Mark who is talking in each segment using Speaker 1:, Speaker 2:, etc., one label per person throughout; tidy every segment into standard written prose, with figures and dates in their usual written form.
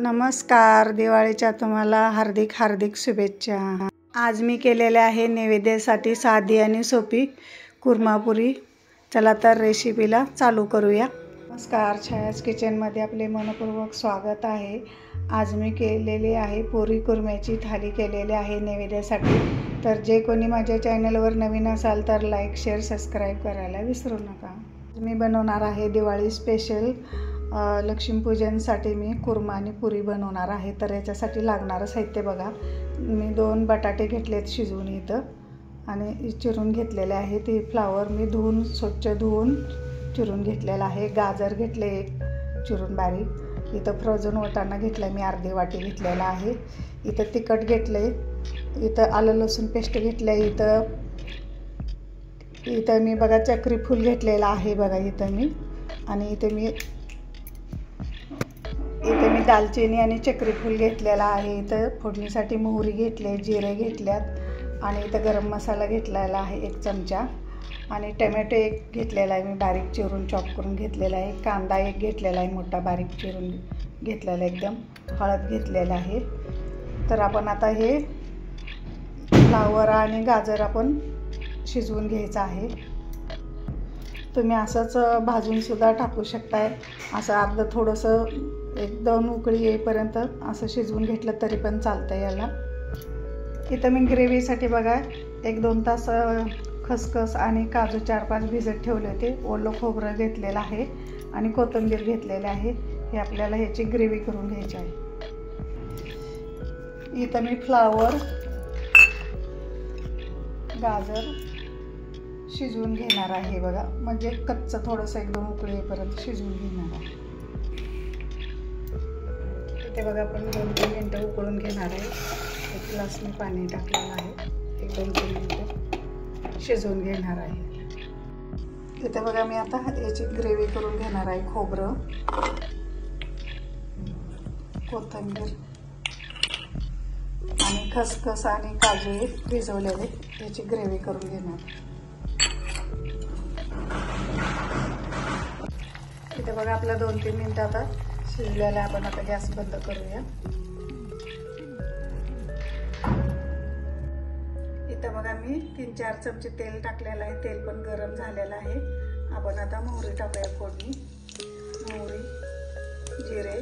Speaker 1: नमस्कार, दिवाळीच्या तुम्हाला हार्दिक हार्दिक शुभेच्छा। आज मी केलेले आहे नैवेद्यासाठी साधी आणि सोपी कुर्मापुरी। चला तर रेसिपीला चालू करूया। नमस्कार, छायाज किचनमध्ये आपले मनपूर्वक स्वागत आहे। आज मी केलेली आहे पुरी कुर्म्याची थाली केलेली आहे नैवेद्यासाठी। तर जे कोणी माझ्या चॅनलवर नवीन असाल तर लाईक शेअर सबस्क्राईब करायला विसरू नका। मी बनवणार आहे दिवाळी स्पेशल लक्ष्मीपूजनसाठी मी कुर्मा आणि पुरी बनवणार आहे। तर याच्यासाठी लागणारं साहित्य बघा, मी 2 बटाटे घेतलेत शिजवून इथं आणि चिरून घेतलेले आहे। ते फ्लावर मी स्वच्छ धुवून चिरून घेतलेला आहे। गाजर घेतले 1 चिरून बारीक। इथं फ्रोझन वाटाणा घेतला मी अर्धी वाटी घेतलेला आहे। इथं तिखट घेतले, इथं आलं लसूण पेस्ट घेतले, इथं मी बघा चक्री फूल घेतलेला आहे बघा इथं मी। आणि इथं मी दालचिनी आणि चक्री फूल घेतलेला आहे। इथं फोडणीसाठी मोहरी घेतले, जिरे घेतल्यात आणि इथं गरम मसाला घेतलेला आहे 1 चमचा आणि टोमॅटो 1 घेतलेला आहे मी बारीक चिरून चॉप करून घेतलेला आहे। कांदा 1 घेतलेला आहे मोठा बारीक चिरून घेतलेला एकदम। हळद घेतलेला आहे। तर आपण आता हे फ्लावर आणि गाजर आपण शिजवून घ्यायचं आहे। तुम्ही असंच भाजून सुद्धा टाकू शकताय। असं अर्ध थोडंसं 1-2 उकळी येईपर्यंत असं शिजवून घेतलं तरी पण चालतं याला। इथं मी ग्रेव्हीसाठी बघा 1-2 तास खसखस आणि काजू 4-5 भिजत ठेवले होते। ओलं खोबरं घेतलेलं आहे आणि कोथिंबीर घेतलेली आहे। हे आपल्याला ह्याची ग्रेव्ही करून घ्यायची आहे। इथं मी फ्लावर गाजर शिजवून घेणार आहे बघा, म्हणजे कच्चं थोडंसं 1-2 उकळी येईपर्यंत शिजवून घेणार आहे। इथे बघा आपण 2-3 मिनटं उकळून घेणार आहे। 1 ग्लास मी पाणी टाकलेलं आहे। 1-2-3 मिनटं शिजवून घेणार आहे। इथे बघा मी आता याची ग्रेव्ही करून घेणार आहे। खोबरं, कोथिंबीर आणि खसखस आणि काजू भिजवलेले याची ग्रेव्ही करून घेणार। इथे बघा आपला 2-3 मिनटं आता शिजलेला। आपण आता गॅस बंद करूया। इथं बघा मी 3-4 चमचे तेल टाकलेलं आहे। तेल पण गरम झालेलं आहे। आपण आता मोहरी टाकूया फोडणी। मोहरी, जिरे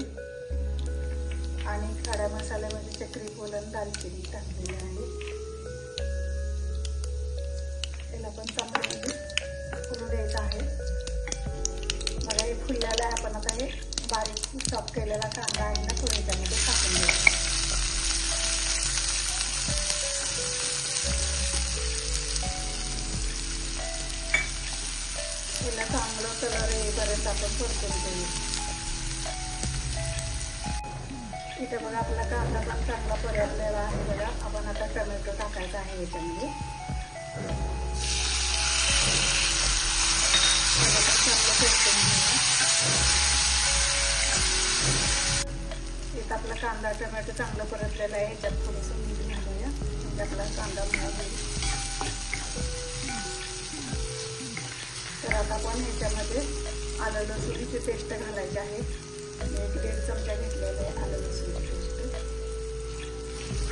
Speaker 1: आणि खडा मसाल्यामध्ये चक्री फूल आणि दालचिनी टाकलेली आहे। याला पण चांगलं फुलू द्यायचं आहे। बघा हे फुललेलं आहे। आपण आता हे बारीक चॉप केलेला कांदा आहे ना तो याच्यामध्ये टाकून द्यायचा। याला चांगलं कलर येईपर्यंत आपण परतून घेऊया। इथे बघा आपला कांदा पण चांगला परतलेला आहे बघा। आपण आता टोमॅटो टाकायचा आहे याच्यामध्ये। इथं आपला कांदा टोमॅटो चांगला परतलेला आहे। ह्याच्यात थोडंसं मीठ घालूया म्हणजे आपला कांदा मिळेल। तर आता आपण ह्याच्यामध्ये आलं लसूणची पेस्ट घालायची आहे। 1-1.5 चमचा घेतलेलं आहे आलं लसूणची पेस्ट।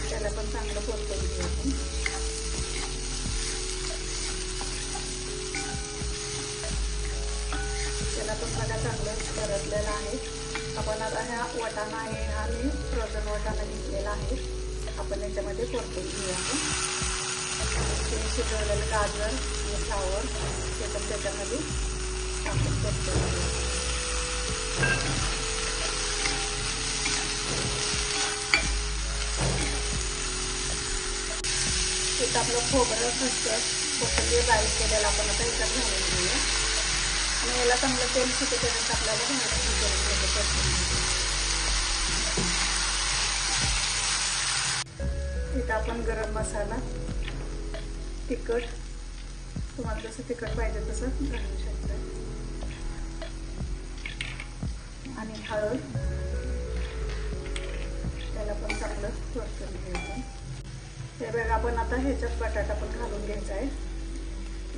Speaker 1: त्याला पण चांगलं परतून घेऊ। त्याला पण बघा चांगलं परतलेलं आहे। आपण आता हा वाटाणा आहे, हा मी फ्रोझन वाटाणा घेतलेला आहे, आपण याच्यामध्ये परतून घेऊया। ते शिजवलेलं गाजर आणि फ्लावर ते पण त्याच्यामध्ये आपण परतून घेऊया। इथं आपलं खोबरं खसखस कोथिंबीर बारीक केलेलं आपण आता याच्यात घालून घेऊया आणि याला चांगलं तेल सुटेपर्यंत आपल्याला भाजून करून इथं आपण गरम मसाला, तिखट तुम्हाला जसं तिखट पाहिजे तसं घालू शकता आणि हळद त्याला पण चांगलं परतून घ्यायचं। हे बघा आपण आता ह्याच्यात बटाटा पण घालून घ्यायचा आहे।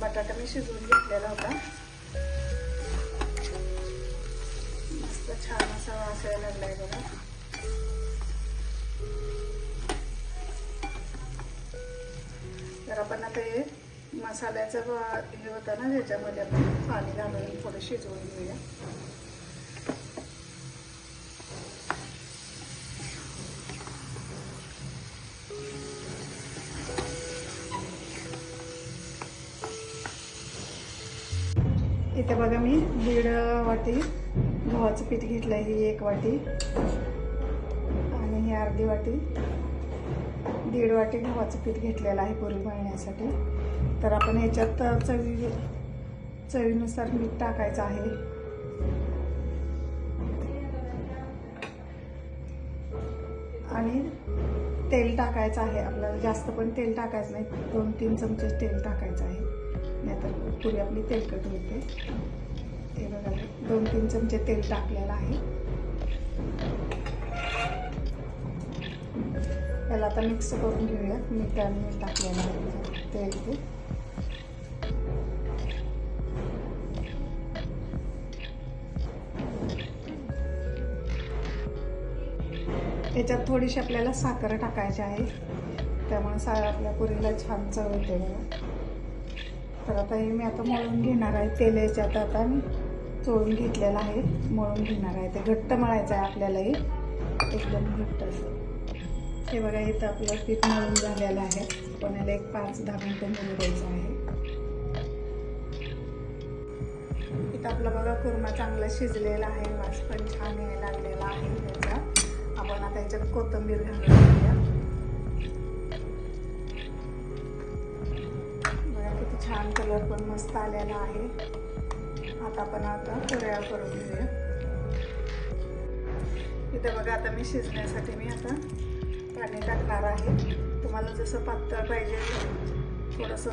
Speaker 1: बटाटा मी शिजवून घेतलेला होता। मस्त छान असा वास यायला लागलाय बघा। आता हे मसाल्याचं हे होतं ना, त्याच्यामध्ये आपण पाणी घालून थोडं शिजवून घेऊया. इथे बघा मी 1.5 वाटी गव्हाचं पीठ घेतलं आहे, ही 1 वाटी आणि ही अर्धी वाटी, 1.5 वाटी गव्हाचं पीठ घेतलेलं आहे पुरी मळण्यासाठी. तर आपण ह्याच्यात चवीनुसार मीठ टाकायचं आहे. आणि तेल टाकायचं आहे. आपल्याला जास्त पण तेल टाकायचं नाही, 2-3 चमचे तेल टाकायचं आहे, नाहीतर पुरी आपली तेलकट होते. हे बघा 2-3 चमचे तेल टाकलेलं आहे. याला आता मिक्स करून घेऊया. मीठ टाकलेलं आहे तेल ते. याच्यात थोडीशी आपल्याला साखर टाकायची आहे, त्यामुळे आपल्या पुरीला छान चव येते बघा. तर आता हे मी आता मळून घेणार आहे. तेल याच्यात आता मी चोळून घेतलेलं आहे, मळून घेणार आहे. ते घट्ट मळायचं आहे आपल्याला, हे एकदम घट्ट असं. हे बघा इथं आपलं पीठ मळून झालेलं आहे. पण याला 5-10 मिनिटं मळू द्यायचं आहे. इथं आपला बघा कुर्मा चांगला शिजलेला आहे, वास पण छान यायला लागलेला आहे त्याचा. आपण आता याच्यात कोथिंबीर घालूया. बघा किती छान कलर पण मस्त आलेला आहे. आता आपण पुऱ्या करून घेऊया. इथे बघा आता मी शिजण्यासाठी मी आता पाणी टाकणार आहे. तुम्हाला जसं पातळ पाहिजे, थोडंसं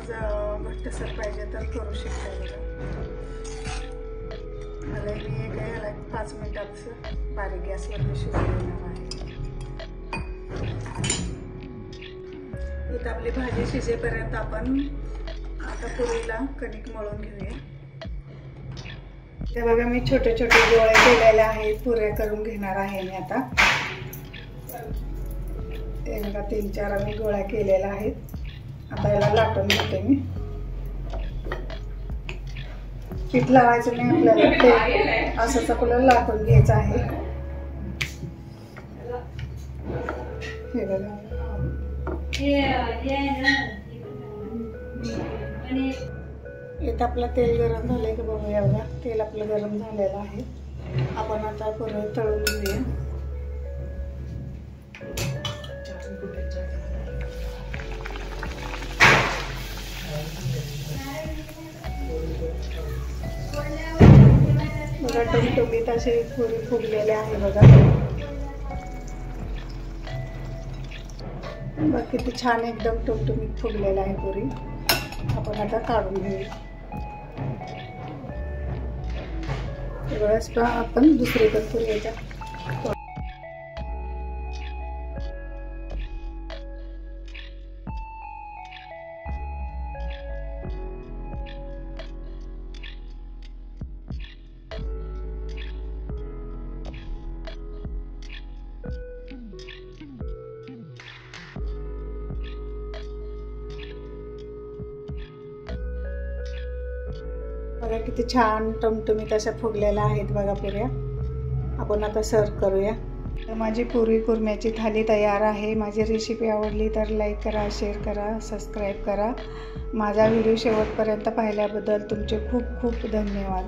Speaker 1: घट्टसर पाहिजे तर करू शकता. मला मी याला 5 मिनिटात बारीक गॅसवर शिजवणार आहे. इथं आपली भाजी शिजेपर्यंत आपण आता पुरीला कणिक मळून घेऊया. ते बघा मी छोटे छोटे गोळे केलेले आहेत, पुऱ्या करून घेणार आहे मी आता. हे बघा 3-4 आम्ही गोळ्या केलेल्या आहेत. आता याला लाटून घेते मी. पीठ लावायचं नाही आपल्याला, ते असंच आपल्याला लाटून घ्यायचं आहे. हे बघा इथं आपलं तेल गरम झालंय का बघूया. बघा तेल आपलं गरम झालेलं आहे. आपण आता पुऱ्या तळून घेऊया. बघा टमटमीत असे पुरी फुगलेले आहे बघा. बघा किती छान एकदम टमटमीत फुगलेला आहे पुरी. आपण आता काढून घेऊया. वेळेस आपण दुसरीकडे पुऱ्याच्या बघा किती छान टमटमीत अशा फुगलेल्या आहेत बघा पुऱ्या. आपण आता सर्व करूया. तर माझी पुरी कुर्म्याची थाली तयार आहे. माझी रेसिपी आवडली तर लाईक करा, शेअर करा, सबस्क्राईब करा. माझा व्हिडिओ शेवटपर्यंत पाहिल्याबद्दल तुमचे खूप खूप धन्यवाद.